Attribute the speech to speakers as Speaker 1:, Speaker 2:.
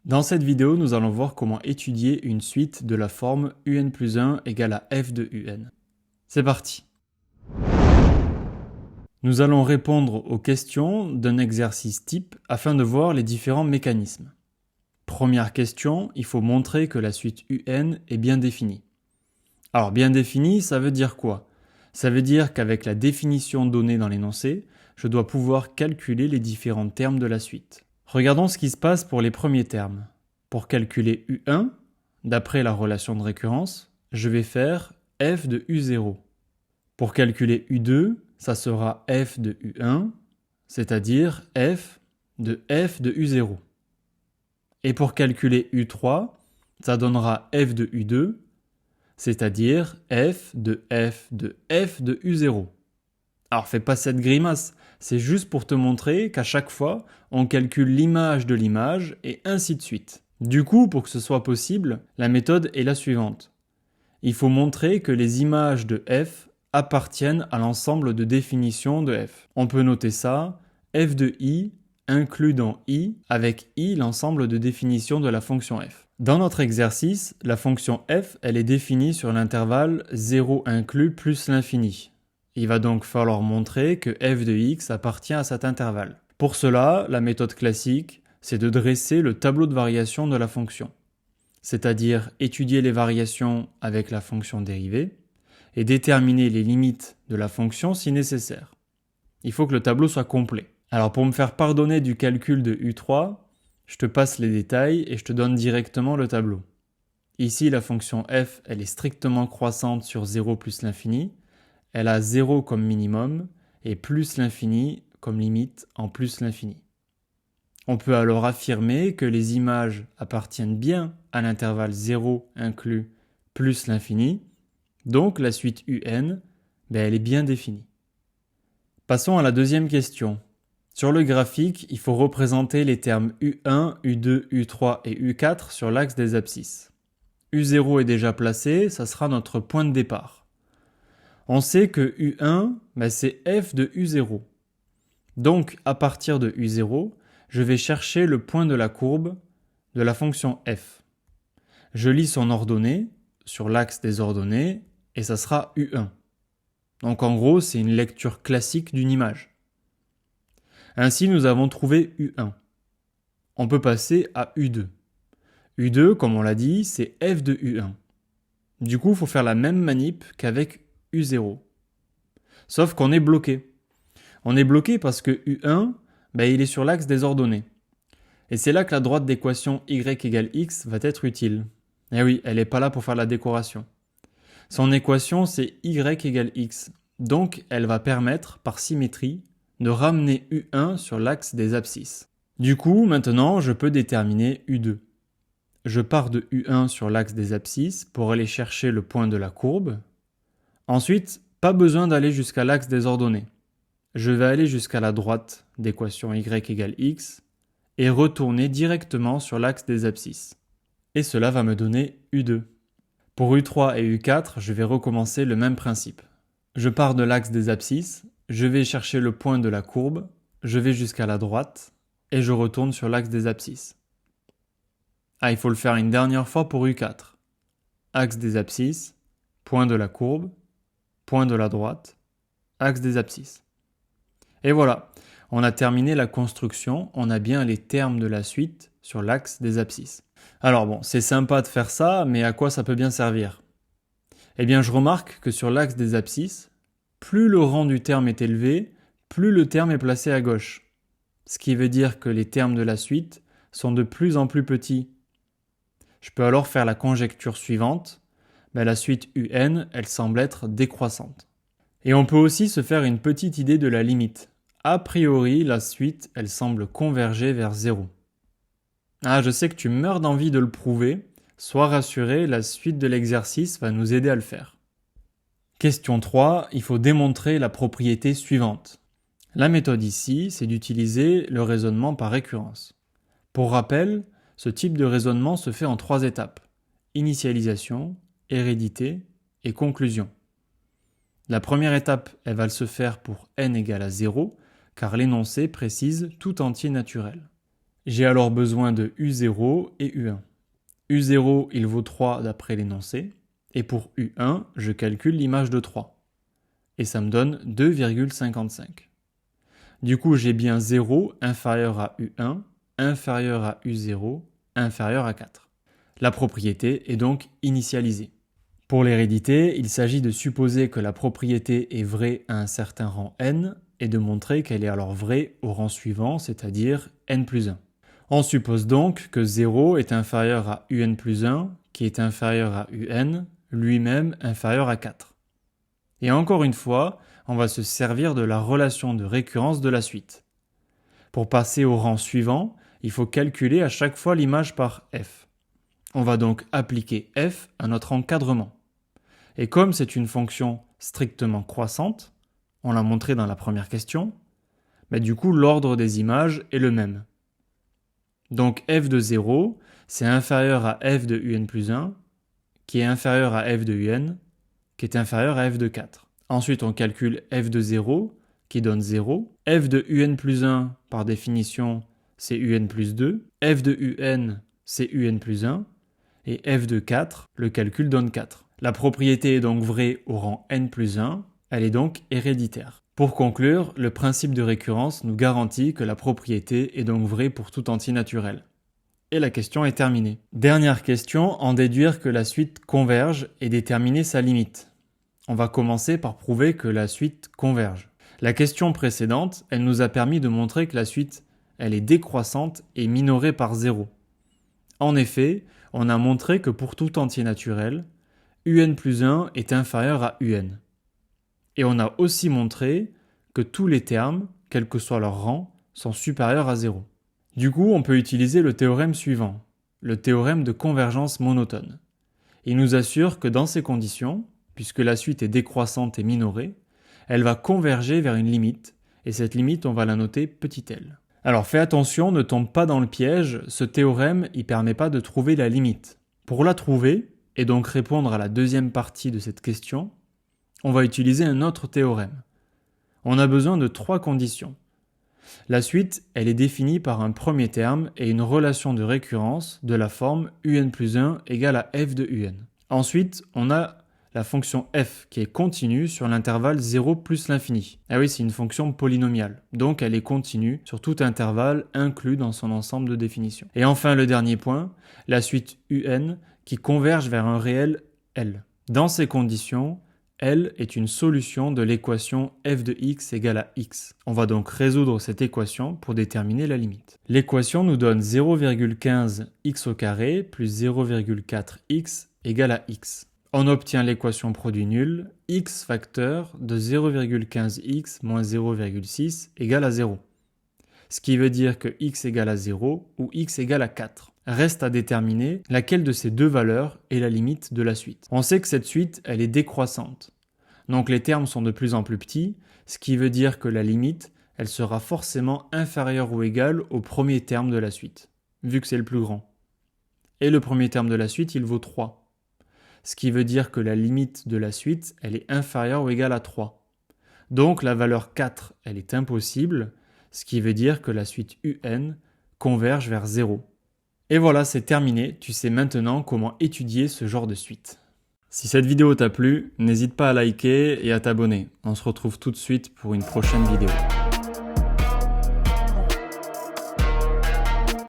Speaker 1: Dans cette vidéo, nous allons voir comment étudier une suite de la forme un plus 1 égale à f de un. C'est parti! Nous allons répondre aux questions d'un exercice type afin de voir les différents mécanismes. Première question, il faut montrer que la suite un est bien définie. Alors bien définie, ça veut dire quoi? Ça veut dire qu'avec la définition donnée dans l'énoncé, je dois pouvoir calculer les différents termes de la suite. Regardons ce qui se passe pour les premiers termes. Pour calculer u1, d'après la relation de récurrence, je vais faire f de u0. Pour calculer u2, ça sera f de u1, c'est-à-dire f de u0. Et pour calculer u3, ça donnera f de u2, c'est-à-dire f de u0. Alors fais pas cette grimace, c'est juste pour te montrer qu'à chaque fois, on calcule l'image de l'image et ainsi de suite. Du coup, pour que ce soit possible, la méthode est la suivante. Il faut montrer que les images de f appartiennent à l'ensemble de définitions de f. On peut noter ça, f de i inclus dans i, avec i l'ensemble de définitions de la fonction f. Dans notre exercice, la fonction f, elle est définie sur l'intervalle 0 inclus plus l'infini. Il va donc falloir montrer que f de x appartient à cet intervalle. Pour cela, la méthode classique, c'est de dresser le tableau de variation de la fonction, c'est-à-dire étudier les variations avec la fonction dérivée et déterminer les limites de la fonction si nécessaire. Il faut que le tableau soit complet. Alors pour me faire pardonner du calcul de u3, je te passe les détails et je te donne directement le tableau. Ici, la fonction f, elle est strictement croissante sur 0 plus l'infini. Elle a 0 comme minimum et plus l'infini comme limite en plus l'infini. On peut alors affirmer que les images appartiennent bien à l'intervalle 0 inclus plus l'infini, donc la suite un, elle est bien définie. Passons à la deuxième question. Sur le graphique, il faut représenter les termes u1, u2, u3 et u4 sur l'axe des abscisses. u0 est déjà placé, ça sera notre point de départ. On sait que u1, c'est f de u0. Donc, à partir de u0, je vais chercher le point de la courbe de la fonction f. Je lis son ordonnée sur l'axe des ordonnées et ça sera u1. Donc en gros, c'est une lecture classique d'une image. Ainsi, nous avons trouvé u1. On peut passer à u2. u2, comme on l'a dit, c'est f de u1. Du coup, il faut faire la même manip qu'avec u0. Sauf qu'on est bloqué. On est bloqué parce que u1, il est sur l'axe des ordonnées. Et c'est là que la droite d'équation y égale x va être utile. Eh oui, elle n'est pas là pour faire la décoration. Son équation, c'est y égale x. Donc, elle va permettre, par symétrie, de ramener u1 sur l'axe des abscisses. Du coup, maintenant, je peux déterminer u2. Je pars de u1 sur l'axe des abscisses pour aller chercher le point de la courbe. Ensuite, pas besoin d'aller jusqu'à l'axe des ordonnées. Je vais aller jusqu'à la droite d'équation y égale x et retourner directement sur l'axe des abscisses. Et cela va me donner u2. Pour u3 et u4, je vais recommencer le même principe. Je pars de l'axe des abscisses, je vais chercher le point de la courbe, je vais jusqu'à la droite et je retourne sur l'axe des abscisses. Il faut le faire une dernière fois pour u4. Axe des abscisses, point de la courbe, point de la droite, axe des abscisses. Et voilà, on a terminé la construction, on a bien les termes de la suite sur l'axe des abscisses. Alors bon, c'est sympa de faire ça, mais à quoi ça peut bien servir? Eh bien, je remarque que sur l'axe des abscisses, plus le rang du terme est élevé, plus le terme est placé à gauche. Ce qui veut dire que les termes de la suite sont de plus en plus petits. Je peux alors faire la conjecture suivante. La suite un, elle semble être décroissante. Et on peut aussi se faire une petite idée de la limite. A priori, la suite, elle semble converger vers 0. Je sais que tu meurs d'envie de le prouver. Sois rassuré, la suite de l'exercice va nous aider à le faire. Question 3, il faut démontrer la propriété suivante. La méthode ici, c'est d'utiliser le raisonnement par récurrence. Pour rappel, ce type de raisonnement se fait en 3 étapes. Initialisation, hérédité et conclusion. La première étape, elle va se faire pour n égale à 0, car l'énoncé précise tout entier naturel. J'ai alors besoin de U0 et U1. U0, il vaut 3 d'après l'énoncé, et pour U1, je calcule l'image de 3. Et ça me donne 2,55. Du coup, j'ai bien 0 inférieur à U1, inférieur à U0, inférieur à 4. La propriété est donc initialisée. Pour l'hérédité, il s'agit de supposer que la propriété est vraie à un certain rang n et de montrer qu'elle est alors vraie au rang suivant, c'est-à-dire n plus 1. On suppose donc que 0 est inférieur à un plus 1, qui est inférieur à un, lui-même inférieur à 4. Et encore une fois, on va se servir de la relation de récurrence de la suite. Pour passer au rang suivant, il faut calculer à chaque fois l'image par f. On va donc appliquer f à notre encadrement. Et comme c'est une fonction strictement croissante, on l'a montré dans la première question, mais du coup l'ordre des images est le même. Donc f de 0, c'est inférieur à f de un plus 1, qui est inférieur à f de un, qui est inférieur à f de 4. Ensuite, on calcule f de 0, qui donne 0. F de un plus 1, par définition, c'est un plus 2. F de un, c'est un plus 1. Et f de 4, le calcul donne 4. La propriété est donc vraie au rang n plus 1, elle est donc héréditaire. Pour conclure, le principe de récurrence nous garantit que la propriété est donc vraie pour tout entier naturel. Et la question est terminée. Dernière question, en déduire que la suite converge et déterminer sa limite. On va commencer par prouver que la suite converge. La question précédente, elle nous a permis de montrer que la suite, elle est décroissante et minorée par 0. En effet, on a montré que pour tout entier naturel, un plus 1 est inférieur à un. Et on a aussi montré que tous les termes, quel que soit leur rang, sont supérieurs à 0. Du coup, on peut utiliser le théorème suivant, le théorème de convergence monotone. Il nous assure que dans ces conditions, puisque la suite est décroissante et minorée, elle va converger vers une limite, et cette limite, on va la noter petit l. Alors fais attention, ne tombe pas dans le piège, ce théorème ne permet pas de trouver la limite. Pour la trouver, et donc répondre à la deuxième partie de cette question, on va utiliser un autre théorème. On a besoin de 3 conditions. La suite, elle est définie par un premier terme et une relation de récurrence de la forme un plus 1 égale à f de un. Ensuite, on a la fonction f qui est continue sur l'intervalle 0 plus l'infini. Ah oui, c'est une fonction polynomiale, donc elle est continue sur tout intervalle inclus dans son ensemble de définitions. Et enfin, le dernier point, la suite un qui converge vers un réel L. Dans ces conditions, L est une solution de l'équation f de x égale à x. On va donc résoudre cette équation pour déterminer la limite. L'équation nous donne 0,15 x au carré plus 0,4 x égale à x. On obtient l'équation produit nul, x facteur de 0,15x moins 0,6 égale à 0. Ce qui veut dire que x égale à 0 ou x égale à 4. Reste à déterminer laquelle de ces deux valeurs est la limite de la suite. On sait que cette suite, elle est décroissante. Donc les termes sont de plus en plus petits, ce qui veut dire que la limite, elle sera forcément inférieure ou égale au premier terme de la suite, vu que c'est le plus grand. Et le premier terme de la suite, il vaut 3. Ce qui veut dire que la limite de la suite, elle est inférieure ou égale à 3. Donc la valeur 4, elle est impossible, ce qui veut dire que la suite un converge vers 0. Et voilà, c'est terminé, tu sais maintenant comment étudier ce genre de suite. Si cette vidéo t'a plu, n'hésite pas à liker et à t'abonner. On se retrouve tout de suite pour une prochaine vidéo.